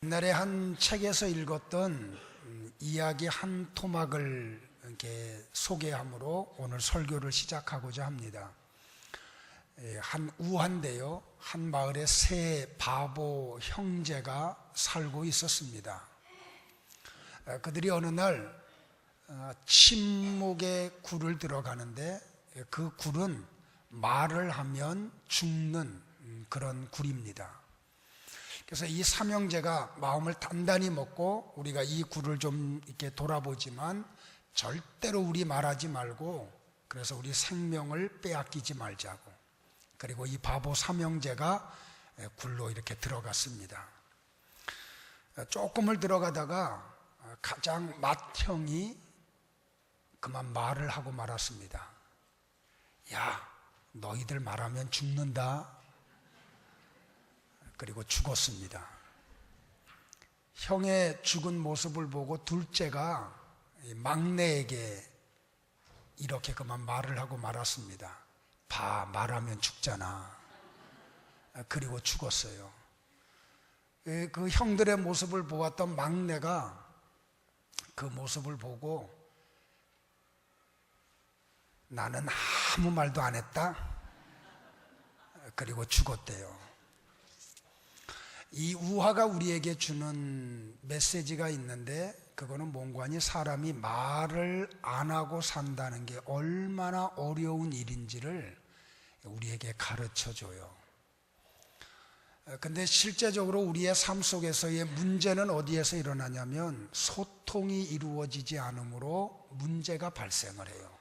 옛날에 한 책에서 읽었던 이야기 한 토막을 이렇게 소개함으로 오늘 설교를 시작하고자 합니다. 한 우한데요, 한 마을에 세 바보 형제가 살고 있었습니다. 그들이 어느 날 침묵의 굴을 들어가는데 그 굴은 말을 하면 죽는 그런 굴입니다. 그래서 이 삼형제가 마음을 단단히 먹고 우리가 이 굴을 좀 이렇게 돌아보지만 절대로 우리 말하지 말고, 그래서 우리 생명을 빼앗기지 말자고. 그리고 이 바보 삼형제가 굴로 이렇게 들어갔습니다. 조금을 들어가다가 가장 맏형이 그만 말을 하고 말았습니다. 야, 너희들 말하면 죽는다. 그리고 죽었습니다. 형의 죽은 모습을 보고 둘째가 막내에게 이렇게 그만 말을 하고 말았습니다. 봐, 말하면 죽잖아. 그리고 죽었어요. 그 형들의 모습을 보았던 막내가 그 모습을 보고 나는 아무 말도 안 했다. 그리고 죽었대요. 이 우화가 우리에게 주는 메시지가 있는데, 그거는 뭔가니 사람이 말을 안 하고 산다는 게 얼마나 어려운 일인지를 우리에게 가르쳐줘요. 근데 실제적으로 우리의 삶 속에서의 문제는 어디에서 일어나냐면 소통이 이루어지지 않으므로 문제가 발생을 해요.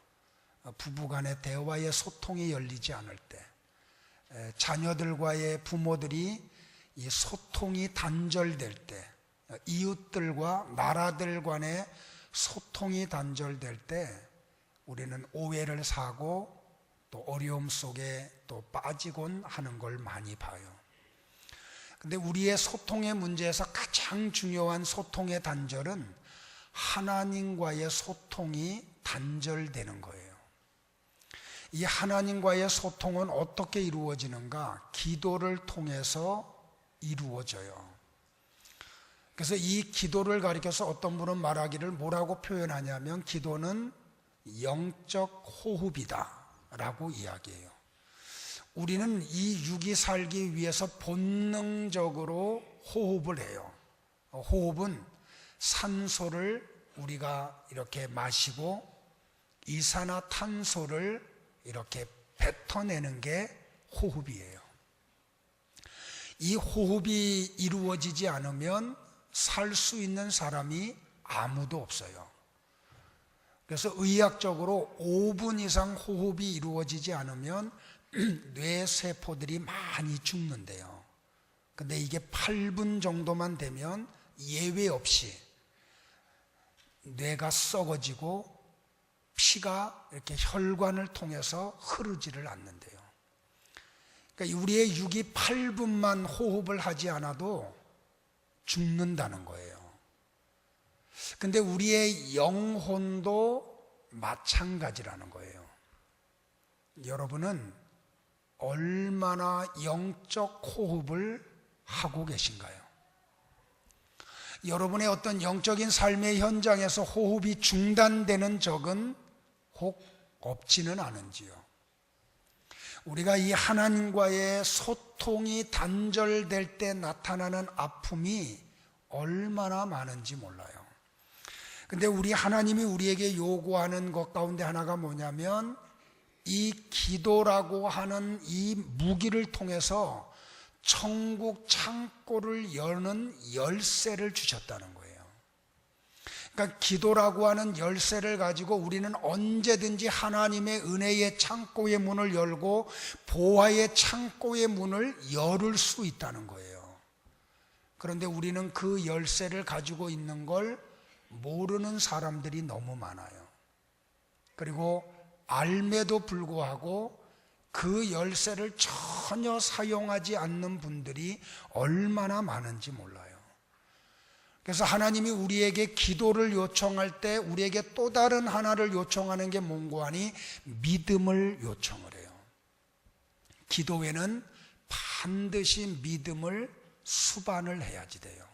부부간의 대화의 소통이 열리지 않을 때, 자녀들과의 부모들이 이 소통이 단절될 때, 이웃들과 나라들 간의 소통이 단절될 때 우리는 오해를 사고 또 어려움 속에 또 빠지곤 하는 걸 많이 봐요. 근데 우리의 소통의 문제에서 가장 중요한 소통의 단절은 하나님과의 소통이 단절되는 거예요. 이 하나님과의 소통은 어떻게 이루어지는가? 기도를 통해서 이루어져요. 그래서 이 기도를 가리켜서 어떤 분은 말하기를 뭐라고 표현하냐면 기도는 영적 호흡이다 라고 이야기해요. 우리는 이 육이 살기 위해서 본능적으로 호흡을 해요. 호흡은 산소를 우리가 이렇게 마시고 이산화탄소를 이렇게 뱉어내는 게 호흡이에요. 이 호흡이 이루어지지 않으면 살 수 있는 사람이 아무도 없어요. 그래서 의학적으로 5분 이상 호흡이 이루어지지 않으면 뇌세포들이 많이 죽는데요. 근데 이게 8분 정도만 되면 예외 없이 뇌가 썩어지고 피가 이렇게 혈관을 통해서 흐르지를 않는데요. 그러니까 우리의 육이 8분만 호흡을 하지 않아도 죽는다는 거예요. 근데 우리의 영혼도 마찬가지라는 거예요. 여러분은 얼마나 영적 호흡을 하고 계신가요? 여러분의 어떤 영적인 삶의 현장에서 호흡이 중단되는 적은 혹 없지는 않은지요? 우리가 이 하나님과의 소통이 단절될 때 나타나는 아픔이 얼마나 많은지 몰라요. 근데 우리 하나님이 우리에게 요구하는 것 가운데 하나가 뭐냐면 이 기도라고 하는 이 무기를 통해서 천국 창고를 여는 열쇠를 주셨다는 거예요. 그러니까 기도라고 하는 열쇠를 가지고 우리는 언제든지 하나님의 은혜의 창고의 문을 열고 보화의 창고의 문을 열을 수 있다는 거예요. 그런데 우리는 그 열쇠를 가지고 있는 걸 모르는 사람들이 너무 많아요. 그리고 알매도 불구하고 그 열쇠를 전혀 사용하지 않는 분들이 얼마나 많은지 몰라요. 그래서 하나님이 우리에게 기도를 요청할 때 우리에게 또 다른 하나를 요청하는 게 뭔고 하니 믿음을 요청을 해요. 기도에는 반드시 믿음을 수반을 해야지 돼요.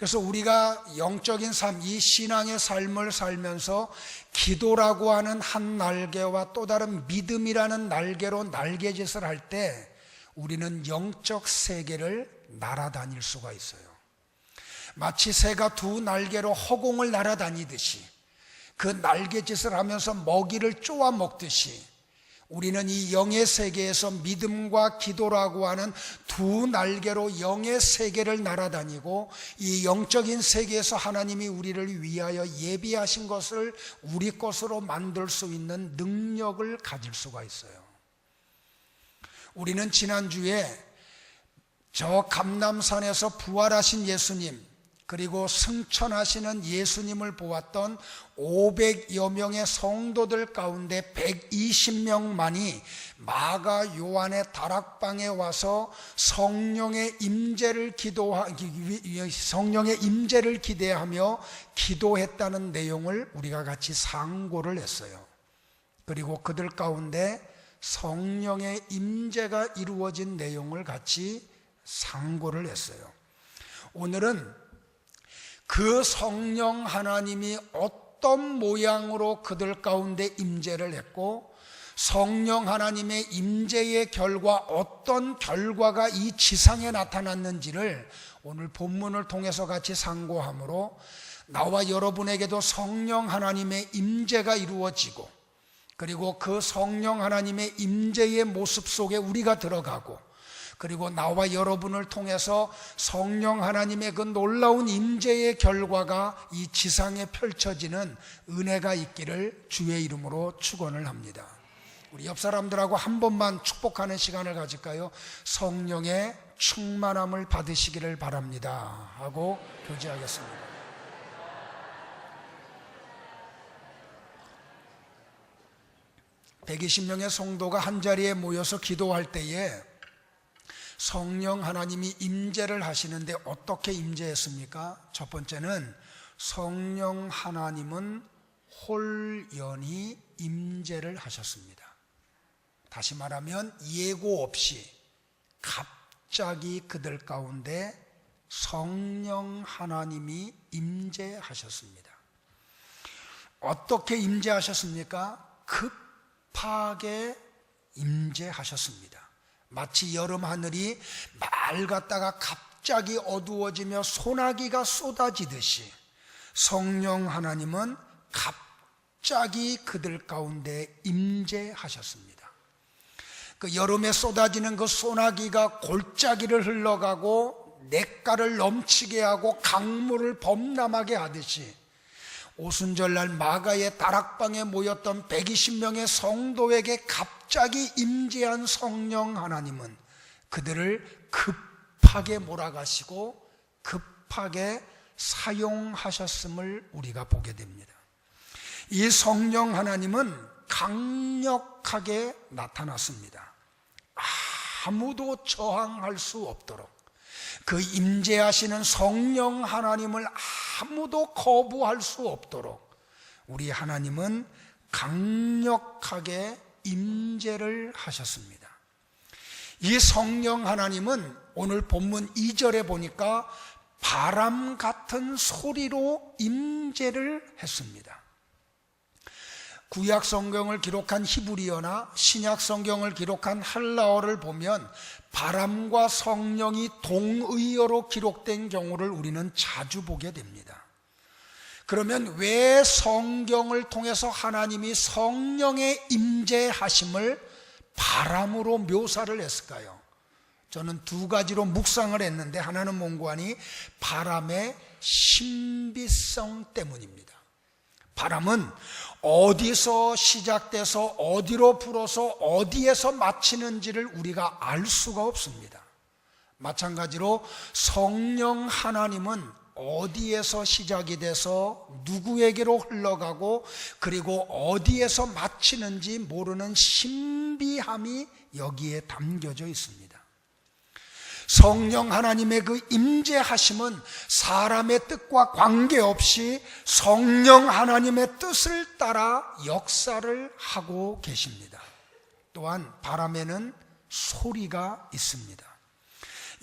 그래서 우리가 영적인 삶, 이 신앙의 삶을 살면서 기도라고 하는 한 날개와 또 다른 믿음이라는 날개로 날개짓을 할 때 우리는 영적 세계를 날아다닐 수가 있어요. 마치 새가 두 날개로 허공을 날아다니듯이 그 날개짓을 하면서 먹이를 쪼아 먹듯이 우리는 이 영의 세계에서 믿음과 기도라고 하는 두 날개로 영의 세계를 날아다니고 이 영적인 세계에서 하나님이 우리를 위하여 예비하신 것을 우리 것으로 만들 수 있는 능력을 가질 수가 있어요. 우리는 지난주에 저 감람산에서 부활하신 예수님, 그리고 승천하시는 예수님을 보았던 500여 명의 성도들 가운데 120명만이 마가 요한의 다락방에 와서 성령의 임재를 기대하며 기도했다는 내용을 우리가 같이 상고를 했어요. 그리고 그들 가운데 성령의 임재가 이루어진 내용을 같이 상고를 했어요. 오늘은 그 성령 하나님이 어떤 모양으로 그들 가운데 임재를 했고 성령 하나님의 임재의 결과 어떤 결과가 이 지상에 나타났는지를 오늘 본문을 통해서 같이 상고함으로 나와 여러분에게도 성령 하나님의 임재가 이루어지고 그리고 그 성령 하나님의 임재의 모습 속에 우리가 들어가고 그리고 나와 여러분을 통해서 성령 하나님의 그 놀라운 임재의 결과가 이 지상에 펼쳐지는 은혜가 있기를 주의 이름으로 축원을 합니다. 우리 옆 사람들하고 한 번만 축복하는 시간을 가질까요? 성령의 충만함을 받으시기를 바랍니다 하고 교제하겠습니다. (120명의) 성도가 한자리에 모여서 기도할 때에 성령 하나님이 임재를 하시는데 어떻게 임재했습니까? 첫 번째는 성령 하나님은 홀연히 임재를 하셨습니다. 다시 말하면 예고 없이 갑자기 그들 가운데 성령 하나님이 임재하셨습니다. 어떻게 임재하셨습니까? 급하게 임재하셨습니다. 마치 여름 하늘이 맑았다가 갑자기 어두워지며 소나기가 쏟아지듯이 성령 하나님은 갑자기 그들 가운데 임재하셨습니다. 그 여름에 쏟아지는 그 소나기가 골짜기를 흘러가고 냇가를 넘치게 하고 강물을 범람하게 하듯이 오순절날 마가의 다락방에 모였던 120명의 성도에게 갑자기 임재한 성령 하나님은 그들을 급하게 몰아가시고 급하게 사용하셨음을 우리가 보게 됩니다. 이 성령 하나님은 강력하게 나타났습니다. 아무도 저항할 수 없도록 그 임재하시는 성령 하나님을 아무도 거부할 수 없도록 우리 하나님은 강력하게 임재를 하셨습니다. 이 성령 하나님은 오늘 본문 2절에 보니까 바람 같은 소리로 임재를 했습니다. 구약 성경을 기록한 히브리어나 신약 성경을 기록한 헬라어를 보면 바람과 성령이 동의어로 기록된 경우를 우리는 자주 보게 됩니다. 그러면 왜 성경을 통해서 하나님이 성령의 임재하심을 바람으로 묘사를 했을까요? 저는 두 가지로 묵상을 했는데 하나는 뭔고하니 바람의 신비성 때문입니다. 바람은 어디서 시작돼서 어디로 불어서 어디에서 마치는지를 우리가 알 수가 없습니다. 마찬가지로 성령 하나님은 어디에서 시작이 돼서 누구에게로 흘러가고 그리고 어디에서 마치는지 모르는 신비함이 여기에 담겨져 있습니다. 성령 하나님의 그 임재하심은 사람의 뜻과 관계없이 성령 하나님의 뜻을 따라 역사를 하고 계십니다. 또한 바람에는 소리가 있습니다.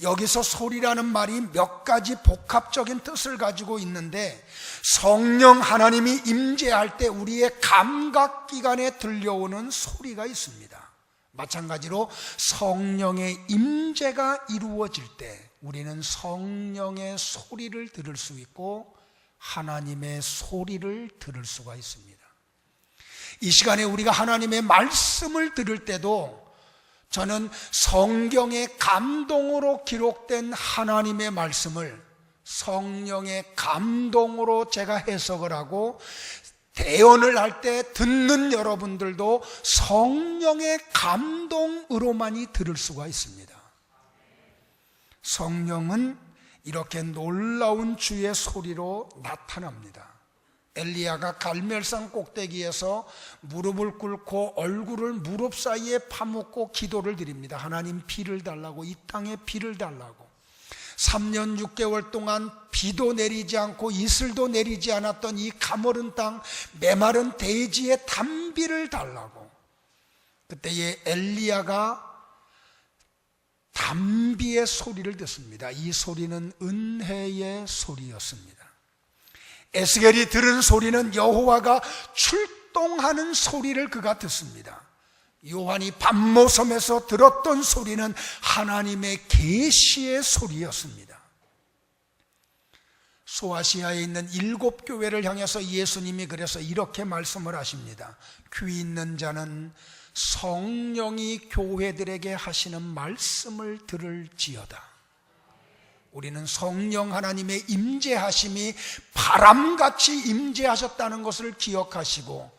여기서 소리라는 말이 몇 가지 복합적인 뜻을 가지고 있는데, 성령 하나님이 임재할 때 우리의 감각기관에 들려오는 소리가 있습니다. 마찬가지로 성령의 임재가 이루어질 때 우리는 성령의 소리를 들을 수 있고 하나님의 소리를 들을 수가 있습니다. 이 시간에 우리가 하나님의 말씀을 들을 때도 저는 성경의 감동으로 기록된 하나님의 말씀을 성령의 감동으로 제가 해석을 하고, 대언을 할 때 듣는 여러분들도 성령의 감동으로만이 들을 수가 있습니다. 성령은 이렇게 놀라운 주의 소리로 나타납니다. 엘리야가 갈멜산 꼭대기에서 무릎을 꿇고 얼굴을 무릎 사이에 파묻고 기도를 드립니다. 하나님, 비를 달라고, 이 땅에 비를 달라고. 3년 6개월 동안 비도 내리지 않고 이슬도 내리지 않았던 이 가물은 땅, 메마른 대지에 단비를 달라고. 그때에 엘리야가 단비의 소리를 듣습니다. 이 소리는 은혜의 소리였습니다. 에스겔이 들은 소리는 여호와가 출동하는 소리를 그가 듣습니다. 요한이 밤모섬에서 들었던 소리는 하나님의 계시의 소리였습니다. 소아시아에 있는 7교회를 향해서 예수님이 그래서 이렇게 말씀을 하십니다. 귀 있는 자는 성령이 교회들에게 하시는 말씀을 들을지어다. 우리는 성령 하나님의 임재하심이 바람같이 임재하셨다는 것을 기억하시고,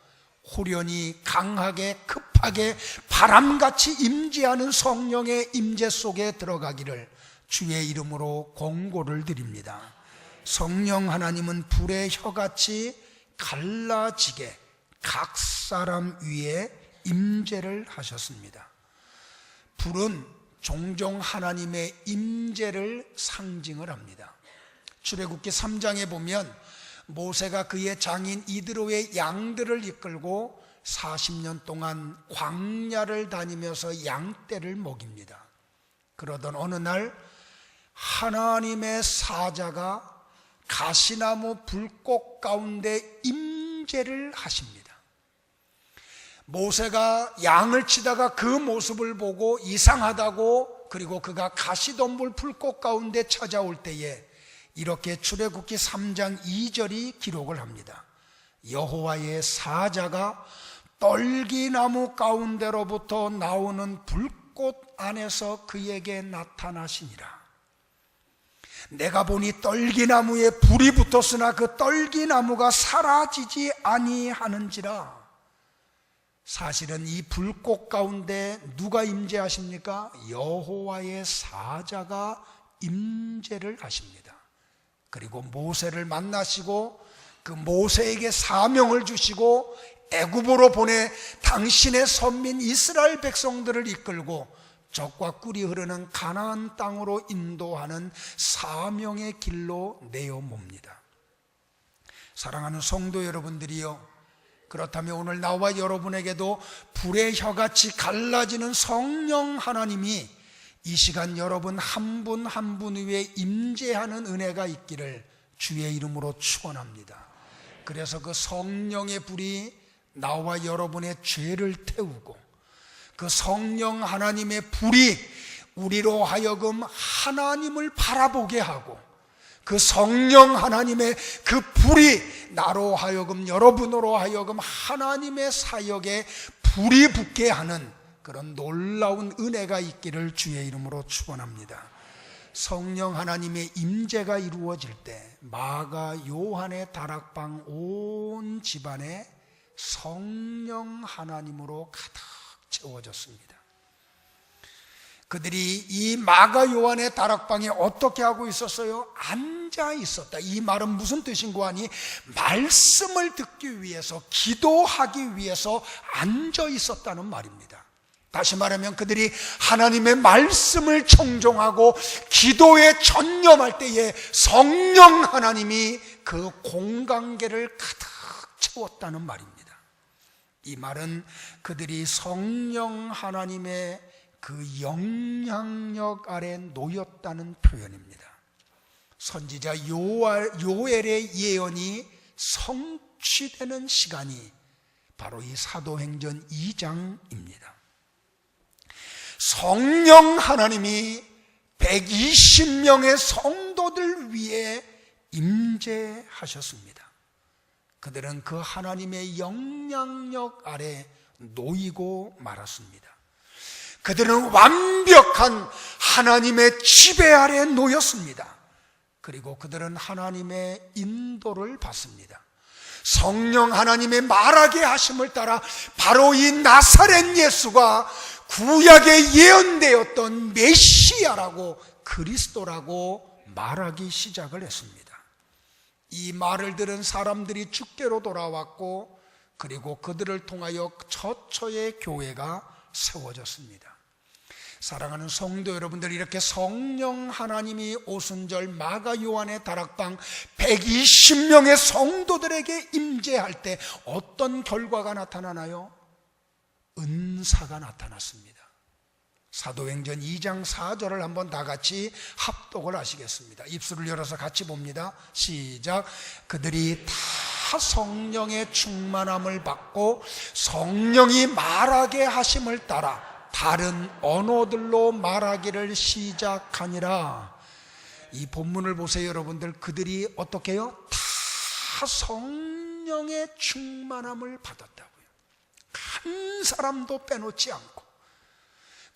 호련히 강하게 급하게 바람같이 임재하는 성령의 임재 속에 들어가기를 주의 이름으로 권고를 드립니다. 성령 하나님은 불의 혀같이 갈라지게 각 사람 위에 임재를 하셨습니다. 불은 종종 하나님의 임재를 상징을 합니다. 출애굽기 3장에 보면 모세가 그의 장인 이드로의 양들을 이끌고 40년 동안 광야를 다니면서 양떼를 먹입니다. 그러던 어느 날 하나님의 사자가 가시나무 불꽃 가운데 임재를 하십니다. 모세가 양을 치다가 그 모습을 보고 이상하다고, 그리고 그가 가시덤불 불꽃 가운데 찾아올 때에 이렇게 출애굽기 3장 2절이 기록을 합니다. 여호와의 사자가 떨기나무 가운데로부터 나오는 불꽃 안에서 그에게 나타나시니라. 내가 보니 떨기나무에 불이 붙었으나 그 떨기나무가 사라지지 아니하는지라. 사실은 이 불꽃 가운데 누가 임재하십니까? 여호와의 사자가 임재를 하십니다. 그리고 모세를 만나시고 그 모세에게 사명을 주시고 애굽으로 보내 당신의 선민 이스라엘 백성들을 이끌고 적과 꿀이 흐르는 가나안 땅으로 인도하는 사명의 길로 내어뭅니다. 사랑하는 성도 여러분들이요, 그렇다면 오늘 나와 여러분에게도 불의 혀같이 갈라지는 성령 하나님이 이 시간 여러분 한 분 한 분 위에 임재하는 은혜가 있기를 주의 이름으로 축원합니다. 그래서 그 성령의 불이 나와 여러분의 죄를 태우고, 그 성령 하나님의 불이 우리로 하여금 하나님을 바라보게 하고, 그 성령 하나님의 그 불이 나로 하여금, 여러분으로 하여금 하나님의 사역에 불이 붙게 하는 그런 놀라운 은혜가 있기를 주의 이름으로 축원합니다. 성령 하나님의 임재가 이루어질 때 마가 요한의 다락방 온 집안에 성령 하나님으로 가득 채워졌습니다. 그들이 이 마가 요한의 다락방에 어떻게 하고 있었어요? 앉아 있었다. 이 말은 무슨 뜻인고 하니, 말씀을 듣기 위해서, 기도하기 위해서 앉아 있었다는 말입니다. 다시 말하면 그들이 하나님의 말씀을 청종하고 기도에 전념할 때에 성령 하나님이 그 공간계를 가득 채웠다는 말입니다. 이 말은 그들이 성령 하나님의 그 영향력 아래 놓였다는 표현입니다. 선지자 요엘의 예언이 성취되는 시간이 바로 이 사도행전 2장입니다. 성령 하나님이 120명의 성도들 위해 임재하셨습니다. 그들은 그 하나님의 영향력 아래 놓이고 말았습니다. 그들은 완벽한 하나님의 지배 아래 놓였습니다. 그리고 그들은 하나님의 인도를 받습니다. 성령 하나님의 말하게 하심을 따라 바로 이 나사렛 예수가 구약에 예언되었던 메시아라고, 그리스도라고 말하기 시작을 했습니다. 이 말을 들은 사람들이 주께로 돌아왔고, 그리고 그들을 통하여 처처의 교회가 세워졌습니다. 사랑하는 성도 여러분들, 이렇게 성령 하나님이 오순절 마가 요한의 다락방 120명의 성도들에게 임재할 때 어떤 결과가 나타나나요? 은사가 나타났습니다. 사도행전 2장 4절을 한번 다 같이 합독을 하시겠습니다. 입술을 열어서 같이 봅니다. 시작. 그들이 다 성령의 충만함을 받고 성령이 말하게 하심을 따라 다른 언어들로 말하기를 시작하니라. 이 본문을 보세요, 여러분들. 그들이 어떻게 해요? 다 성령의 충만함을 받았다고요. 한 사람도 빼놓지 않고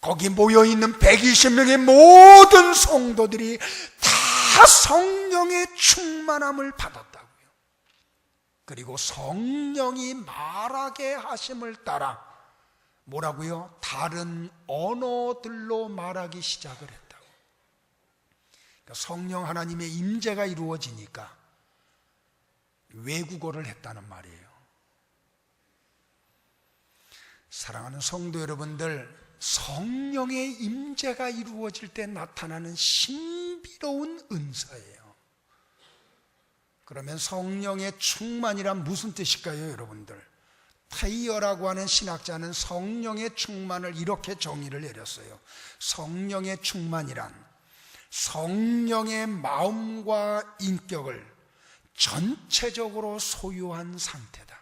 거기 모여있는 120명의 모든 성도들이 다 성령의 충만함을 받았다고요. 그리고 성령이 말하게 하심을 따라 뭐라고요? 다른 언어들로 말하기 시작을 했다고. 그러니까 성령 하나님의 임재가 이루어지니까 외국어를 했다는 말이에요. 사랑하는 성도 여러분들, 성령의 임재가 이루어질 때 나타나는 신비로운 은사예요. 그러면 성령의 충만이란 무슨 뜻일까요, 여러분들? 테이어라고 하는 신학자는 성령의 충만을 이렇게 정의를 내렸어요. 성령의 충만이란 성령의 마음과 인격을 전체적으로 소유한 상태다.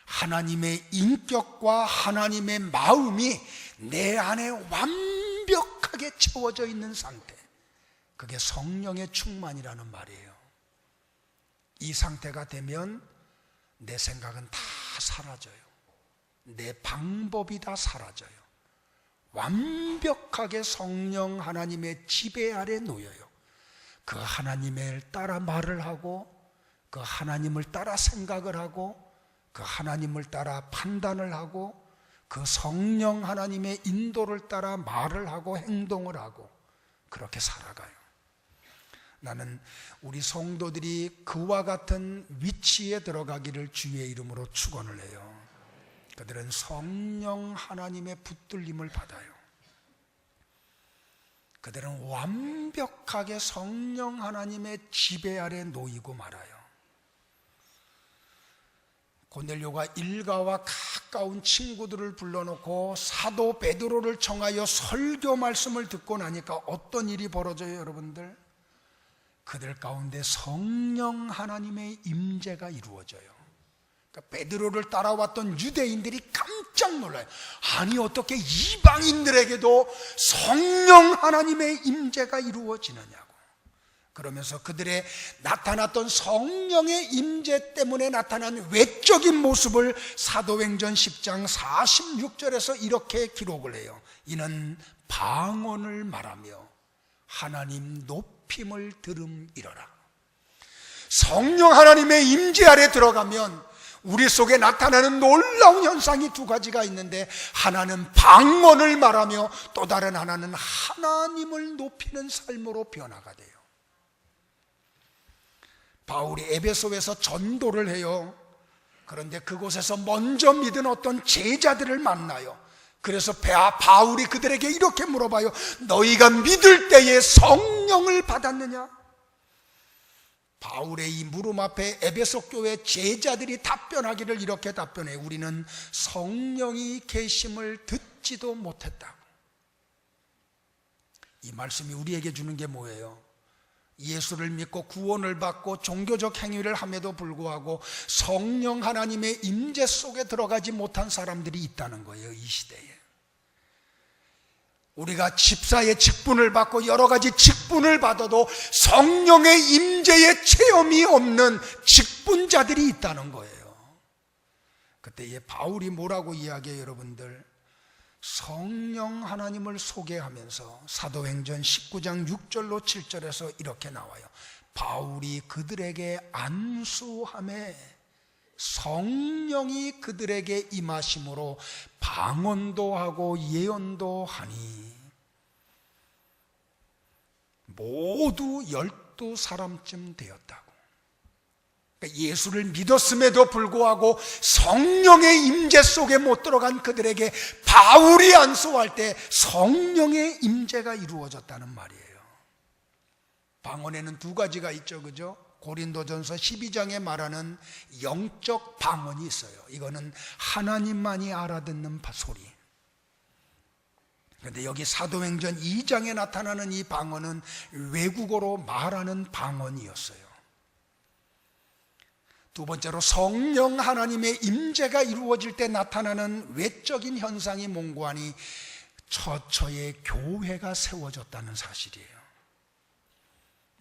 하나님의 인격과 하나님의 마음이 내 안에 완벽하게 채워져 있는 상태, 그게 성령의 충만이라는 말이에요. 이 상태가 되면 내 생각은 다 사라져요. 내 방법이 다 사라져요. 완벽하게 성령 하나님의 지배 아래 놓여요. 그 하나님을 따라 말을 하고, 그 하나님을 따라 생각을 하고, 그 하나님을 따라 판단을 하고, 그 성령 하나님의 인도를 따라 말을 하고 행동을 하고 그렇게 살아가요. 나는 우리 성도들이 그와 같은 위치에 들어가기를 주의 이름으로 축원을 해요. 그들은 성령 하나님의 붙들림을 받아요. 그들은 완벽하게 성령 하나님의 지배 아래 놓이고 말아요. 고넬료가 일가와 가까운 친구들을 불러놓고 사도 베드로를 청하여 설교 말씀을 듣고 나니까 어떤 일이 벌어져요, 여러분들? 그들 가운데 성령 하나님의 임재가 이루어져요. 그러니까 베드로를 따라왔던 유대인들이 깜짝 놀라요. 아니, 어떻게 이방인들에게도 성령 하나님의 임재가 이루어지느냐고. 그러면서 그들의 나타났던 성령의 임재 때문에 나타난 외적인 모습을 사도행전 10장 46절에서 이렇게 기록을 해요. 이는 방언을 말하며 하나님 높임을 들음이러라. 성령 하나님의 임재 아래 들어가면 우리 속에 나타나는 놀라운 현상이 두 가지가 있는데, 하나는 방언을 말하며 또 다른 하나는 하나님을 높이는 삶으로 변화가 돼요. 바울이 에베소에서 전도를 해요. 그런데 그곳에서 먼저 믿은 어떤 제자들을 만나요. 그래서 바울이 그들에게 이렇게 물어봐요. 너희가 믿을 때에 성령을 받았느냐? 바울의 이 물음 앞에 에베소 교회 제자들이 답변하기를 이렇게 답변해요. 우리는 성령이 계심을 듣지 듣지도 못했다고. 이 말씀이 우리에게 주는 게 뭐예요? 예수를 믿고 구원을 받고 종교적 행위를 함에도 불구하고 성령 하나님의 임재 속에 들어가지 못한 사람들이 있다는 거예요. 이 시대에 우리가 집사의 직분을 받고 여러 가지 직분을 받아도 성령의 임재의 체험이 없는 직분자들이 있다는 거예요. 그때 바울이 뭐라고 이야기해요? 여러분들, 성령 하나님을 소개하면서 사도행전 19장 6절로 7절에서 이렇게 나와요. 바울이 그들에게 안수하매 성령이 그들에게 임하심으로 방언도 하고 예언도 하니 모두 12사람쯤 되었다고. 그러니까 예수를 믿었음에도 불구하고 성령의 임재 속에 못 들어간 그들에게 바울이 안수할 때 성령의 임재가 이루어졌다는 말이에요. 방언에는 두 가지가 있죠, 그죠? 고린도전서 12장에 말하는 영적 방언이 있어요. 이거는 하나님만이 알아듣는 소리. 그런데 여기 사도행전 2장에 나타나는 이 방언은 외국어로 말하는 방언이었어요. 두 번째로 성령 하나님의 임재가 이루어질 때 나타나는 외적인 현상이 뭔고하니 처처에 교회가 세워졌다는 사실이에요.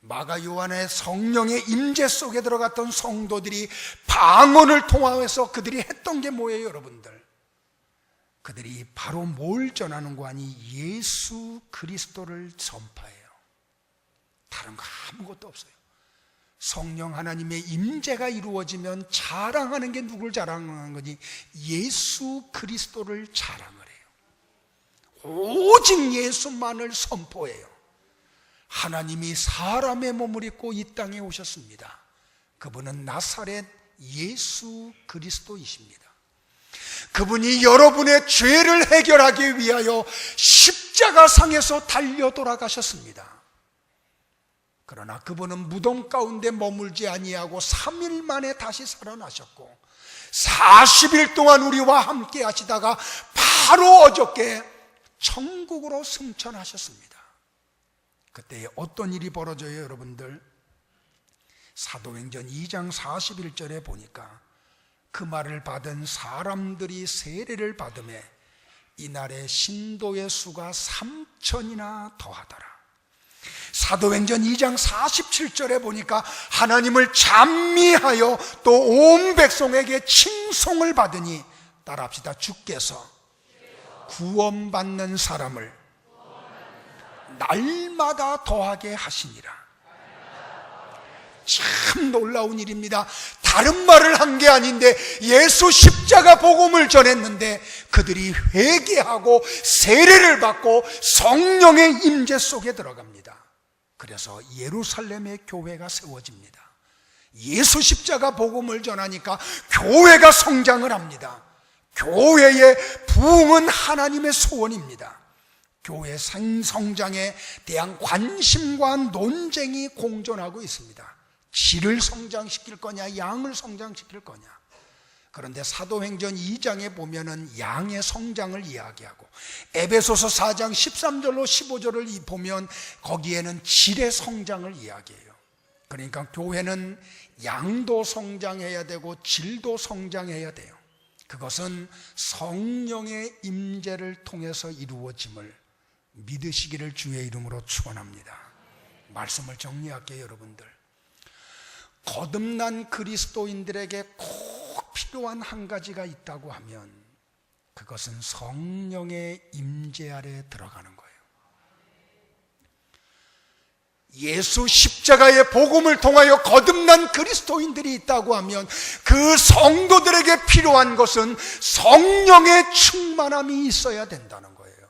마가 요한의 성령의 임재 속에 들어갔던 성도들이 방언을 통해서 그들이 했던 게 뭐예요, 여러분들? 그들이 바로 뭘 전하는 거 아니? 예수 그리스도를 전파해요. 다른 거 아무것도 없어요. 성령 하나님의 임재가 이루어지면 자랑하는 게 누굴 자랑하는 거지? 예수 그리스도를 자랑을 해요. 오직 예수만을 선포해요. 하나님이 사람의 몸을 입고 이 땅에 오셨습니다. 그분은 나사렛 예수 그리스도이십니다. 그분이 여러분의 죄를 해결하기 위하여 십자가상에서 달려 돌아가셨습니다. 그러나 그분은 무덤 가운데 머물지 아니하고 3일 만에 다시 살아나셨고 40일 동안 우리와 함께 하시다가 바로 어저께 천국으로 승천하셨습니다. 그때 어떤 일이 벌어져요, 여러분들? 사도행전 2장 41절에 보니까 그 말을 받은 사람들이 세례를 받음에 이날에 신도의 수가 3,000이나 더하더라. 사도행전 2장 47절에 보니까 하나님을 찬미하여 또 온 백성에게 칭송을 받으니, 따라합시다, 주께서 구원받는 사람을 날마다 더하게 하시니라. 참 놀라운 일입니다. 다른 말을 한 게 아닌데 예수 십자가 복음을 전했는데 그들이 회개하고 세례를 받고 성령의 임재 속에 들어갑니다. 그래서 예루살렘의 교회가 세워집니다. 예수 십자가 복음을 전하니까 교회가 성장을 합니다. 교회의 부흥은 하나님의 소원입니다. 교회 성장에 대한 관심과 논쟁이 공존하고 있습니다. 질을 성장시킬 거냐, 양을 성장시킬 거냐. 그런데 사도행전 2장에 보면은 양의 성장을 이야기하고, 에베소서 4장 13절로 15절을 보면 거기에는 질의 성장을 이야기해요. 그러니까 교회는 양도 성장해야 되고 질도 성장해야 돼요. 그것은 성령의 임재를 통해서 이루어짐을 믿으시기를 주의 이름으로 축원합니다. 말씀을 정리할게요, 여러분들. 거듭난 그리스도인들에게 꼭 필요한 한 가지가 있다고 하면 그것은 성령의 임재 아래 들어가는 거예요. 예수 십자가의 복음을 통하여 거듭난 그리스도인들이 있다고 하면 그 성도들에게 필요한 것은 성령의 충만함이 있어야 된다는 거예요.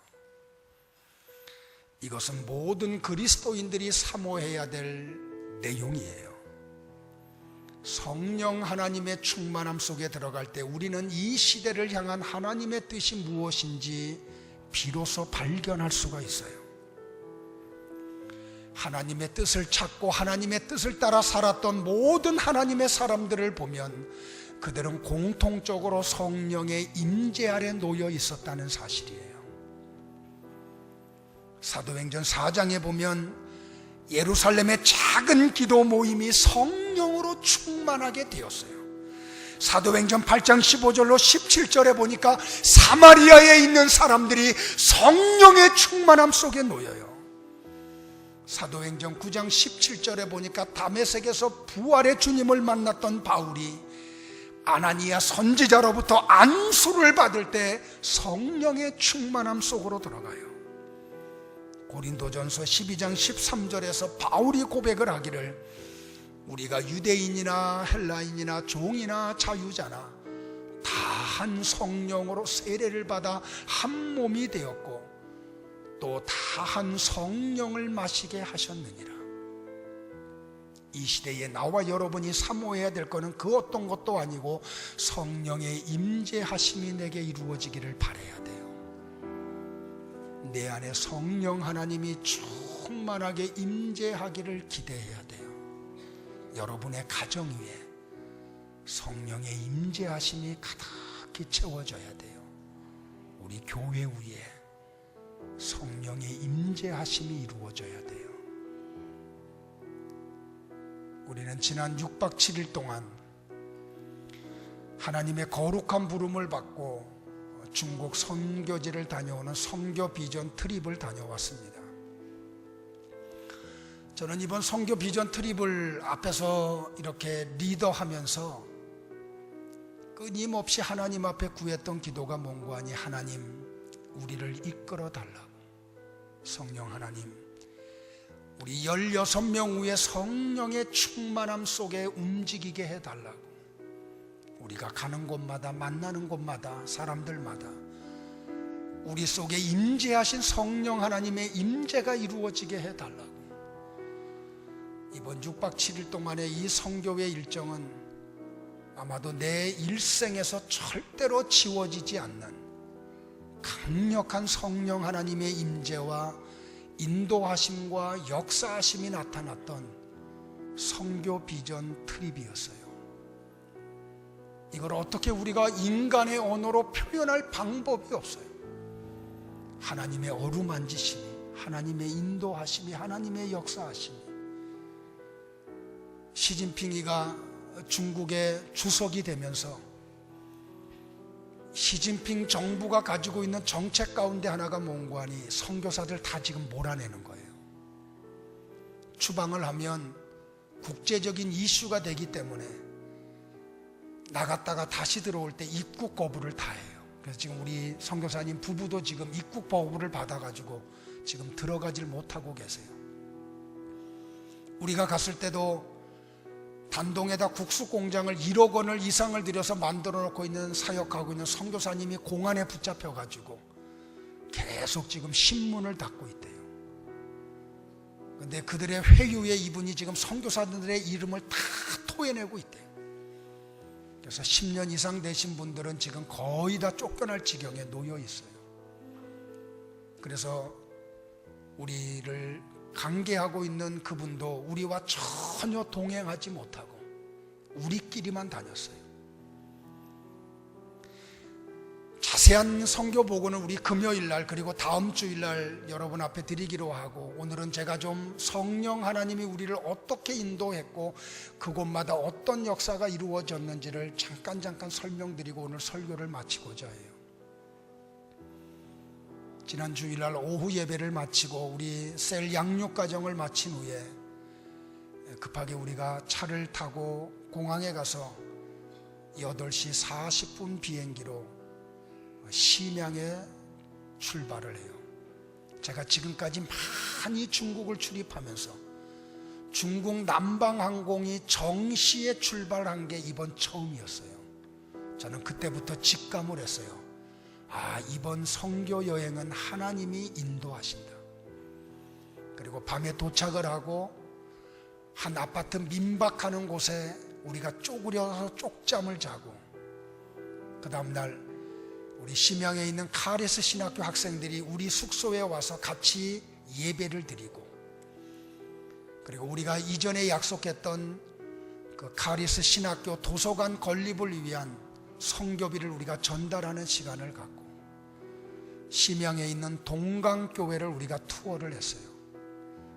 이것은 모든 그리스도인들이 사모해야 될 내용이에요. 성령 하나님의 충만함 속에 들어갈 때 우리는 이 시대를 향한 하나님의 뜻이 무엇인지 비로소 발견할 수가 있어요. 하나님의 뜻을 찾고 하나님의 뜻을 따라 살았던 모든 하나님의 사람들을 보면 그들은 공통적으로 성령의 임재 아래 놓여 있었다는 사실이에요. 사도행전 4장에 보면 예루살렘의 작은 기도 모임이 성령으로 충만하게 되었어요. 사도행전 8장 15절로 17절에 보니까 사마리아에 있는 사람들이 성령의 충만함 속에 놓여요. 사도행전 9장 17절에 보니까 다메섹에서 부활의 주님을 만났던 바울이 아나니아 선지자로부터 안수를 받을 때 성령의 충만함 속으로 들어가요. 고린도전서 12장 13절에서 바울이 고백을 하기를 우리가 유대인이나 헬라인이나 종이나 자유자나 다 한 성령으로 세례를 받아 한 몸이 되었고 또 다 한 성령을 마시게 하셨느니라. 이 시대에 나와 여러분이 사모해야 될 것은 그 어떤 것도 아니고 성령의 임재하심이 내게 이루어지기를 바라야 돼요. 내 안에 성령 하나님이 충만하게 임재하기를 기대해야 돼요. 여러분의 가정 위에 성령의 임재하심이 가득히 채워져야 돼요. 우리 교회 위에 성령의 임재하심이 이루어져야 돼요. 우리는 지난 6박 7일 동안 하나님의 거룩한 부름을 받고 중국 선교지를 다녀오는 선교 비전 트립을 다녀왔습니다. 저는 이번 선교 비전 트립을 앞에서 이렇게 리더하면서 끊임없이 하나님 앞에 구했던 기도가 뭔고 하니 하나님 우리를 이끌어 달라고. 성령 하나님 우리 16명 위에 성령의 충만함 속에 움직이게 해달라고. 우리가 가는 곳마다 만나는 곳마다 사람들마다 우리 속에 임재하신 성령 하나님의 임재가 이루어지게 해달라고. 이번 6박 7일 동안의 이 선교회 일정은 아마도 내 일생에서 절대로 지워지지 않는 강력한 성령 하나님의 임재와 인도하심과 역사하심이 나타났던 선교 비전 트립이었어요. 이걸 어떻게 우리가 인간의 언어로 표현할 방법이 없어요. 하나님의 어루만지심이, 하나님의 인도하심이, 하나님의 역사하심이. 시진핑이가 중국의 주석이 되면서 시진핑 정부가 가지고 있는 정책 가운데 하나가 뭔고 하니 선교사들 다 지금 몰아내는 거예요. 추방을 하면 국제적인 이슈가 되기 때문에 나갔다가 다시 들어올 때 입국 거부를 다 해요. 그래서 지금 우리 선교사님 부부도 지금 입국 거부를 받아가지고 지금 들어가질 못하고 계세요. 우리가 갔을 때도 단동에다 국수 공장을 1억 원을 이상을 들여서 만들어 놓고 있는 사역하고 있는 선교사님이 공안에 붙잡혀가지고 계속 지금 신문을 닫고 있대요. 근데 그들의 회유에 이분이 지금 선교사들의 이름을 다 토해내고 있대요. 그래서 10년 이상 되신 분들은 지금 거의 다 쫓겨날 지경에 놓여 있어요. 그래서 우리를 관계하고 있는 그분도 우리와 전혀 동행하지 못하고 우리끼리만 다녔어요. 자세한 선교 보고는 우리 금요일날 그리고 다음 주일날 여러분 앞에 드리기로 하고, 오늘은 제가 좀 성령 하나님이 우리를 어떻게 인도했고 그곳마다 어떤 역사가 이루어졌는지를 잠깐 설명드리고 오늘 설교를 마치고자 해요. 지난 주일날 오후 예배를 마치고 우리 셀 양육 과정을 마친 후에 급하게 우리가 차를 타고 공항에 가서 8시 40분 비행기로 심양에 출발을 해요. 제가 지금까지 많이 중국을 출입하면서 중국 남방항공이 정시에 출발한 게 이번 처음이었어요. 저는 그때부터 직감을 했어요. 이번 선교 여행은 하나님이 인도하신다. 그리고 밤에 도착을 하고 한 아파트 민박하는 곳에 우리가 쪼그려서 쪽잠을 자고, 그 다음날 우리 심양에 있는 카리스 신학교 학생들이 우리 숙소에 와서 같이 예배를 드리고, 그리고 우리가 이전에 약속했던 그 카리스 신학교 도서관 건립을 위한 선교비를 우리가 전달하는 시간을 갖고, 심양에 있는 동강교회를 우리가 투어를 했어요.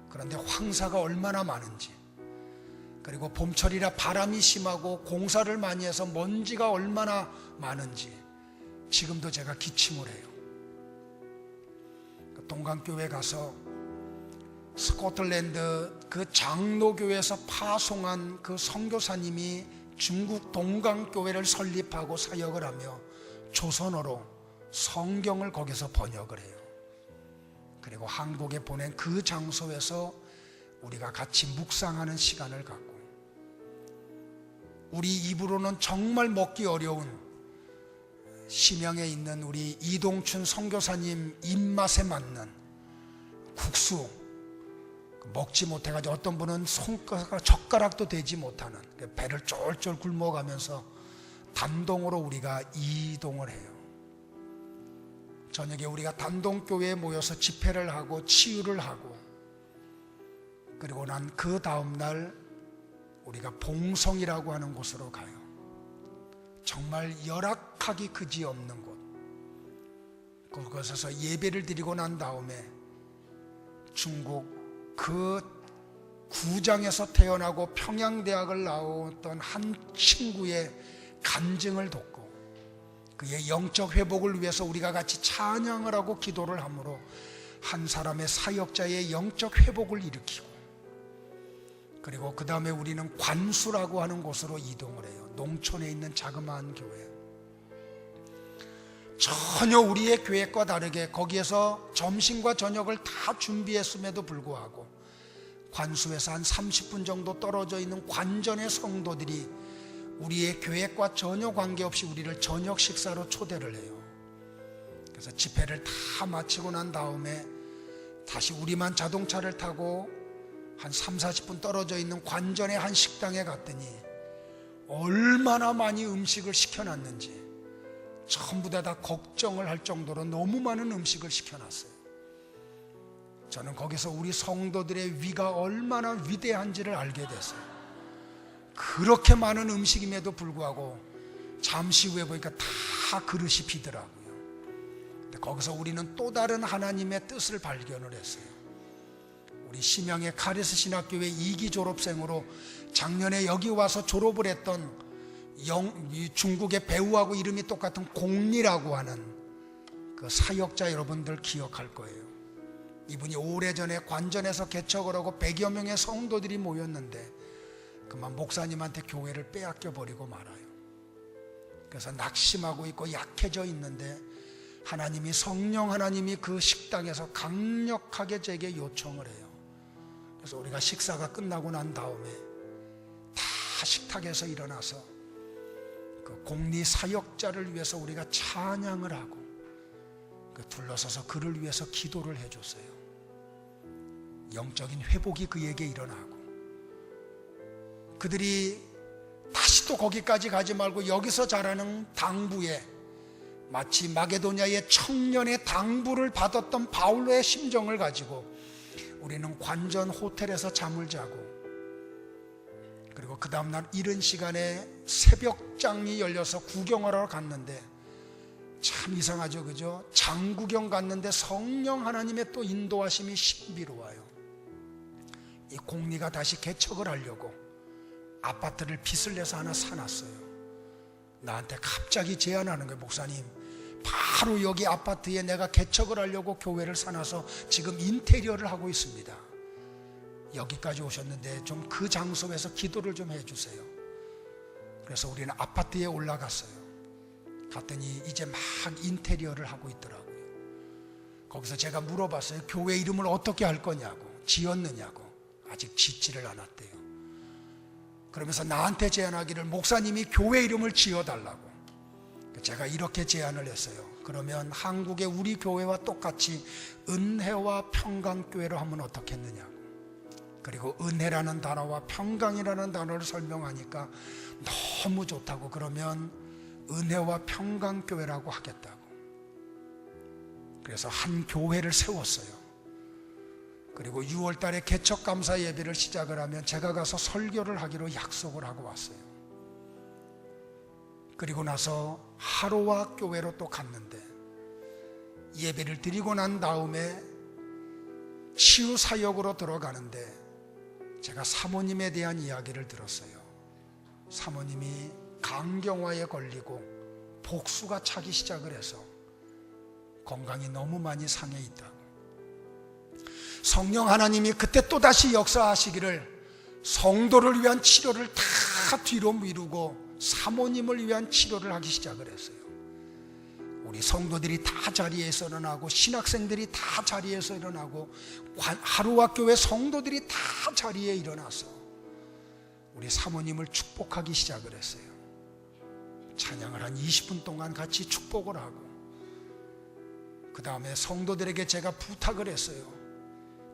그런데 황사가 얼마나 많은지, 그리고 봄철이라 바람이 심하고 공사를 많이 해서 먼지가 얼마나 많은지 지금도 제가 기침을 해요. 동강교회 가서 스코틀랜드 그 장로교회에서 파송한 그 선교사님이 중국 동강교회를 설립하고 사역을 하며 조선어로 성경을 거기서 번역을 해요. 그리고 한국에 보낸 그 장소에서 우리가 같이 묵상하는 시간을 갖고, 우리 입으로는 정말 먹기 어려운 심양에 있는 우리 이동춘 선교사님 입맛에 맞는 국수 먹지 못해가지고 어떤 분은 젓가락도 되지 못하는, 배를 쫄쫄 굶어가면서 단동으로 우리가 이동을 해요. 저녁에 우리가 단동교회에 모여서 집회를 하고 치유를 하고, 그리고 난 그 다음날 우리가 봉성이라고 하는 곳으로 가요. 정말 열악하기 그지없는 곳. 그곳에서 예배를 드리고 난 다음에 중국 그 구장에서 태어나고 평양대학을 나왔던 한 친구의 간증을 돕고, 그의 영적 회복을 위해서 우리가 같이 찬양을 하고 기도를 함으로 한 사람의 사역자의 영적 회복을 일으키고, 그리고 그 다음에 우리는 관수라고 하는 곳으로 이동을 해요. 농촌에 있는 자그마한 교회. 전혀 우리의 계획과 다르게 거기에서 점심과 저녁을 다 준비했음에도 불구하고 관수에서 한 30분 정도 떨어져 있는 관전의 성도들이 우리의 계획과 전혀 관계없이 우리를 저녁 식사로 초대를 해요. 그래서 집회를 다 마치고 난 다음에 다시 우리만 자동차를 타고 한 3, 40분 떨어져 있는 관전의 한 식당에 갔더니 얼마나 많이 음식을 시켜놨는지 전부 다 걱정을 할 정도로 너무 많은 음식을 시켜놨어요. 저는 거기서 우리 성도들의 위가 얼마나 위대한지를 알게 됐어요. 그렇게 많은 음식임에도 불구하고 잠시 후에 보니까 다 그릇이 비더라고요. 근데 거기서 우리는 또 다른 하나님의 뜻을 발견을 했어요. 우리 심양의 카리스 신학교회 2기 졸업생으로 작년에 여기 와서 졸업을 했던 중국의 배우하고 이름이 똑같은 공리라고 하는 그 사역자 여러분들 기억할 거예요. 이분이 오래전에 관전에서 개척을 하고 100여 명의 성도들이 모였는데 그만 목사님한테 교회를 빼앗겨 버리고 말아요. 그래서 낙심하고 있고 약해져 있는데 성령 하나님이 그 식당에서 강력하게 제게 요청을 해요. 그래서 우리가 식사가 끝나고 난 다음에 다 식탁에서 일어나서 그 공리 사역자를 위해서 우리가 찬양을 하고 둘러서서 그를 위해서 기도를 해줬어요. 영적인 회복이 그에게 일어나고, 그들이 다시 또 거기까지 가지 말고 여기서 자라는 당부에 마치 마게도냐의 청년의 당부를 받았던 바울로의 심정을 가지고 우리는 관전 호텔에서 잠을 자고, 그리고 그 다음날 이른 시간에 새벽장이 열려서 구경하러 갔는데 참 이상하죠, 그죠? 장구경 갔는데 성령 하나님의 또 인도하심이 신비로워요. 이 공리가 다시 개척을 하려고 아파트를 빚을 내서 하나 사놨어요. 나한테 갑자기 제안하는 거예요. 목사님, 바로 여기 아파트에 내가 개척을 하려고 교회를 사놔서 지금 인테리어를 하고 있습니다. 여기까지 오셨는데 좀 그 장소에서 기도를 좀 해주세요. 그래서 우리는 아파트에 올라갔어요. 갔더니 이제 막 인테리어를 하고 있더라고요. 거기서 제가 물어봤어요. 교회 이름을 어떻게 할 거냐고, 지었느냐고. 아직 짓지를 않았대요. 그러면서 나한테 제안하기를 목사님이 교회 이름을 지어달라고. 제가 이렇게 제안을 했어요. 그러면 한국의 우리 교회와 똑같이 은혜와 평강교회로 하면 어떻겠느냐고. 그리고 은혜라는 단어와 평강이라는 단어를 설명하니까 너무 좋다고. 그러면 은혜와 평강교회라고 하겠다고. 그래서 한 교회를 세웠어요. 그리고 6월 달에 개척 감사 예배를 시작을 하면 제가 가서 설교를 하기로 약속을 하고 왔어요. 그리고 나서 하루와 교회로 또 갔는데 예배를 드리고 난 다음에 치유 사역으로 들어가는데 제가 사모님에 대한 이야기를 들었어요. 사모님이 간경화에 걸리고 복수가 차기 시작을 해서 건강이 너무 많이 상해 있다고. 성령 하나님이 그때 또다시 역사하시기를 성도를 위한 치료를 다 뒤로 미루고 사모님을 위한 치료를 하기 시작을 했어요. 우리 성도들이 다 자리에서 일어나고 신학생들이 다 자리에서 일어나고 하루와 교회 성도들이 다 자리에 일어나서 우리 사모님을 축복하기 시작을 했어요. 찬양을 한 20분 동안 같이 축복을 하고 그 다음에 성도들에게 제가 부탁을 했어요.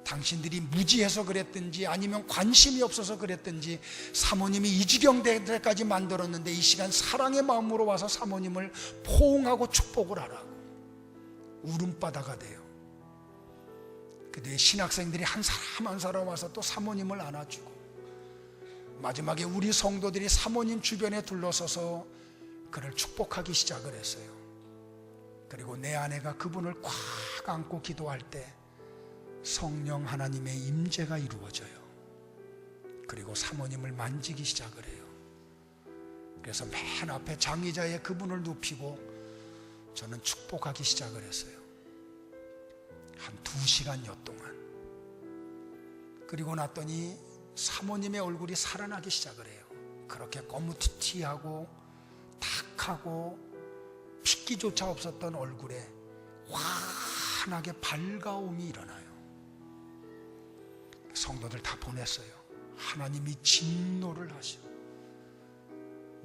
당신들이 무지해서 그랬든지 아니면 관심이 없어서 그랬든지 사모님이 이 지경 될 때까지 만들었는데 이 시간 사랑의 마음으로 와서 사모님을 포옹하고 축복을 하라고. 울음바다가 돼요. 그 뒤에 신학생들이 한 사람 한 사람 와서 또 사모님을 안아주고 마지막에 우리 성도들이 사모님 주변에 둘러서서 그를 축복하기 시작을 했어요. 그리고 내 아내가 그분을 꽉 안고 기도할 때 성령 하나님의 임재가 이루어져요. 그리고 사모님을 만지기 시작을 해요. 그래서 맨 앞에 장의자에 그분을 눕히고 저는 축복하기 시작을 했어요. 한 2시간여 동안. 그리고 났더니 사모님의 얼굴이 살아나기 시작을 해요. 그렇게 거무튀튀하고 탁하고 핏기조차 없었던 얼굴에 환하게 밝아옴이 일어나요. 성도들 다 보냈어요. 하나님이 진노를 하셔.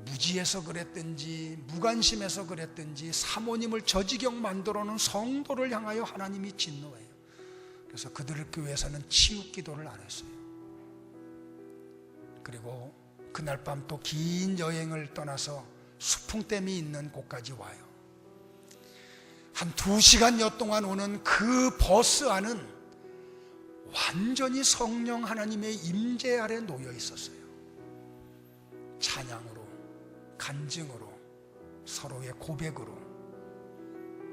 무지해서 그랬든지 무관심해서 그랬든지 사모님을 저지경 만들어 놓은 성도를 향하여 하나님이 진노해요. 그래서 그들 교회에서는 치유 기도를 안 했어요. 그리고 그날 밤 또 긴 여행을 떠나서 수풍댐이 있는 곳까지 와요. 한 2시간여 동안 오는 그 버스 안은 완전히 성령 하나님의 임재 아래 놓여 있었어요. 찬양으로, 간증으로, 서로의 고백으로.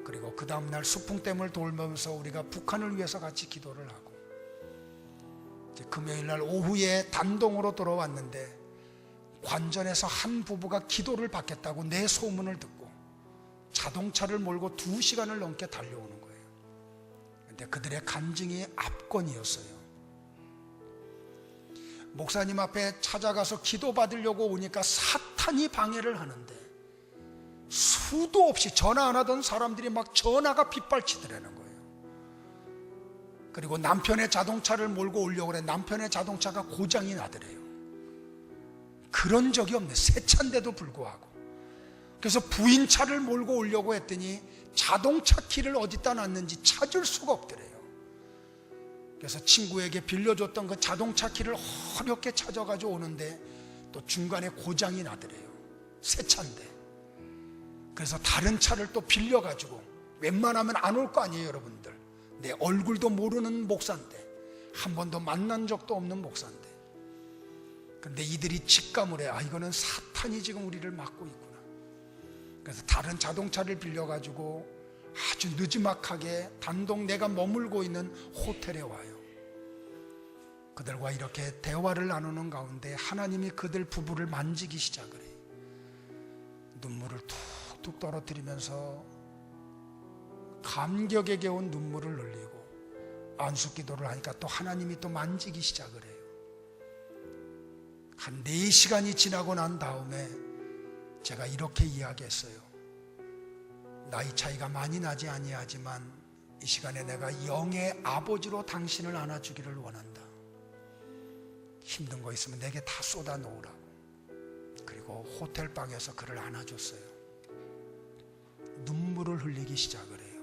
그리고 그 다음날 수풍댐을 돌면서 우리가 북한을 위해서 같이 기도를 하고 이제 금요일날 오후에 단동으로 돌아왔는데 관전에서 한 부부가 기도를 받겠다고 내 소문을 듣고 자동차를 몰고 2시간을 넘게 달려오는 거예요. 근데 그들의 간증이 압권이었어요. 목사님 앞에 찾아가서 기도받으려고 오니까 사탄이 방해를 하는데 수도 없이 전화 안 하던 사람들이 막 전화가 빗발치더라는 거예요. 그리고 남편의 자동차를 몰고 오려고 그래. 남편의 자동차가 고장이 나더래요. 그런 적이 없네. 새 차인데도 불구하고. 그래서 부인 차를 몰고 오려고 했더니 자동차 키를 어디다 놨는지 찾을 수가 없더래요. 그래서 친구에게 빌려줬던 그 자동차 키를 어렵게 찾아가지고 오는데 또 중간에 고장이 나더래요. 새 차인데. 그래서 다른 차를 또 빌려가지고 웬만하면 안 올 거 아니에요, 여러분들. 내 얼굴도 모르는 목사인데 한 번도 만난 적도 없는 목사인데 근데 이들이 직감을 해. 이거는 사탄이 지금 우리를 막고 있구나. 그래서 다른 자동차를 빌려가지고 아주 느지막하게 단독 내가 머물고 있는 호텔에 와요. 그들과 이렇게 대화를 나누는 가운데 하나님이 그들 부부를 만지기 시작을 해요. 눈물을 툭툭 떨어뜨리면서 감격에 겨운 눈물을 흘리고 안수기도를 하니까 또 하나님이 또 만지기 시작을 해요. 한 4시간이 지나고 난 다음에 제가 이렇게 이야기했어요. 나이 차이가 많이 나지 아니하지만 이 시간에 내가 영의 아버지로 당신을 안아주기를 원한다. 힘든 거 있으면 내게 다 쏟아 놓으라고. 그리고 호텔방에서 그를 안아줬어요. 눈물을 흘리기 시작을 해요.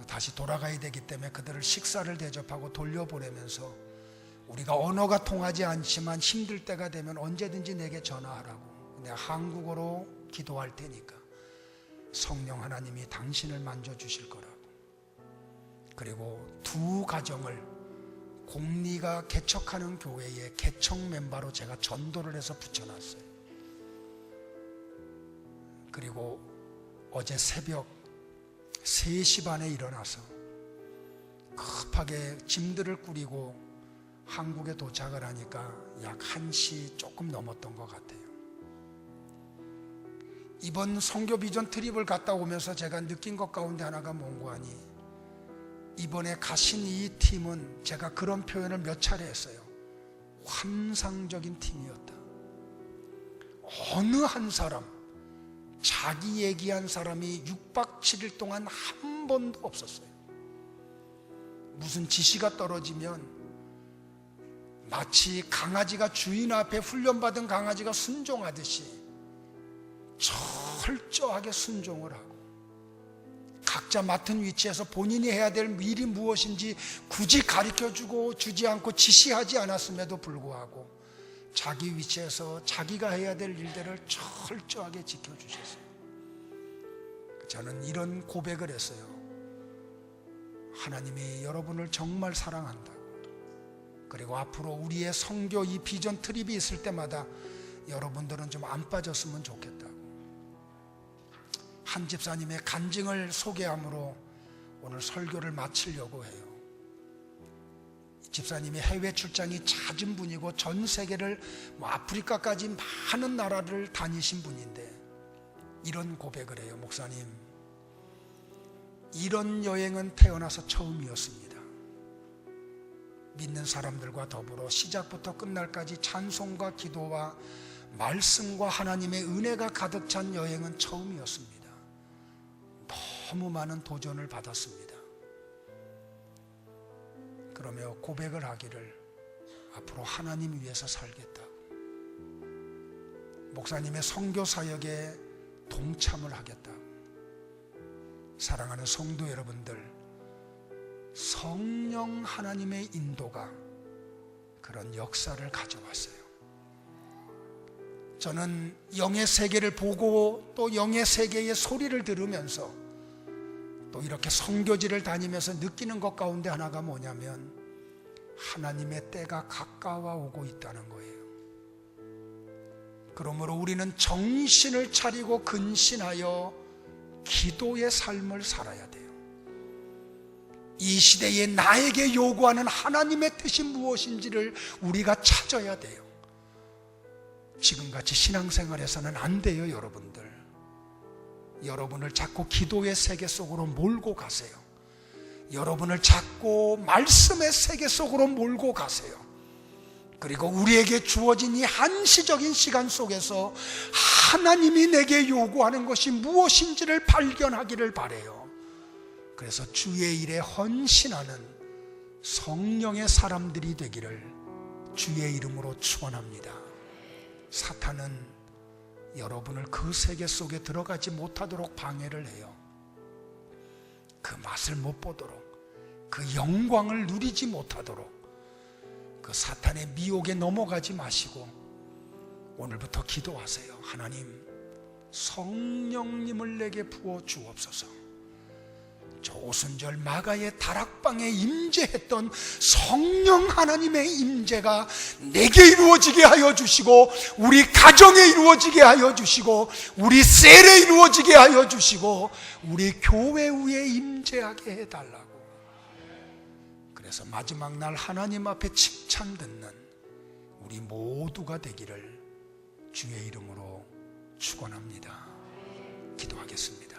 다시 돌아가야 되기 때문에 그들을 식사를 대접하고 돌려보내면서 우리가 언어가 통하지 않지만 힘들 때가 되면 언제든지 내게 전화하라고. 내가 한국어로 기도할 테니까 성령 하나님이 당신을 만져주실 거라고. 그리고 2 가정을 공리가 개척하는 교회의 개척 멤버로 제가 전도를 해서 붙여놨어요. 그리고 어제 새벽 3시 반에 일어나서 급하게 짐들을 꾸리고 한국에 도착을 하니까 약 1시 조금 넘었던 것 같아요. 이번 선교 비전 트립을 갔다 오면서 제가 느낀 것 가운데 하나가 뭔고 하니, 이번에 가신 이 팀은 제가 그런 표현을 몇 차례 했어요. 환상적인 팀이었다. 어느 한 사람, 자기 얘기한 사람이 6박 7일 동안 한 번도 없었어요. 무슨 지시가 떨어지면 마치 강아지가 주인 앞에 훈련받은 강아지가 순종하듯이 철저하게 순종을 하고, 각자 맡은 위치에서 본인이 해야 될 일이 무엇인지 굳이 가르쳐주고 주지 않고 지시하지 않았음에도 불구하고 자기 위치에서 자기가 해야 될 일들을 철저하게 지켜주셨어요. 저는 이런 고백을 했어요. 하나님이 여러분을 정말 사랑한다고, 그리고 앞으로 우리의 선교 이 비전 트립이 있을 때마다 여러분들은 좀 안 빠졌으면 좋겠다고. 한 집사님의 간증을 소개함으로 오늘 설교를 마치려고 해요. 집사님이 해외 출장이 잦은 분이고 전 세계를 아프리카까지 많은 나라를 다니신 분인데 이런 고백을 해요. 목사님, 이런 여행은 태어나서 처음이었습니다. 믿는 사람들과 더불어 시작부터 끝날까지 찬송과 기도와 말씀과 하나님의 은혜가 가득 찬 여행은 처음이었습니다. 너무 많은 도전을 받았습니다. 그러며 고백을 하기를, 앞으로 하나님 위해서 살겠다고, 목사님의 선교 사역에 동참을 하겠다고. 사랑하는 성도 여러분들, 성령 하나님의 인도가 그런 역사를 가져왔어요. 저는 영의 세계를 보고 또 영의 세계의 소리를 들으면서 또 이렇게 선교지를 다니면서 느끼는 것 가운데 하나가 뭐냐면, 하나님의 때가 가까워 오고 있다는 거예요. 그러므로 우리는 정신을 차리고 근신하여 기도의 삶을 살아야 돼요. 이 시대에 나에게 요구하는 하나님의 뜻이 무엇인지를 우리가 찾아야 돼요. 지금같이 신앙생활에서는 안 돼요. 여러분을 자꾸 기도의 세계 속으로 몰고 가세요. 여러분을 자꾸 말씀의 세계 속으로 몰고 가세요. 그리고 우리에게 주어진 이 한시적인 시간 속에서 하나님이 내게 요구하는 것이 무엇인지를 발견하기를 바라요. 그래서 주의 일에 헌신하는 성령의 사람들이 되기를 주의 이름으로 축원합니다. 사탄은 여러분을 그 세계 속에 들어가지 못하도록 방해를 해요. 그 맛을 못 보도록, 그 영광을 누리지 못하도록, 그 사탄의 미혹에 넘어가지 마시고 오늘부터 기도하세요. 하나님, 성령님을 내게 부어 주옵소서. 조순절 마가의 다락방에 임재했던 성령 하나님의 임재가 내게 이루어지게 하여 주시고, 우리 가정에 이루어지게 하여 주시고, 우리 셀에 이루어지게 하여 주시고, 우리 교회 위에 임재하게 해달라고. 그래서 마지막 날 하나님 앞에 칭찬 듣는 우리 모두가 되기를 주의 이름으로 축원합니다. 기도하겠습니다.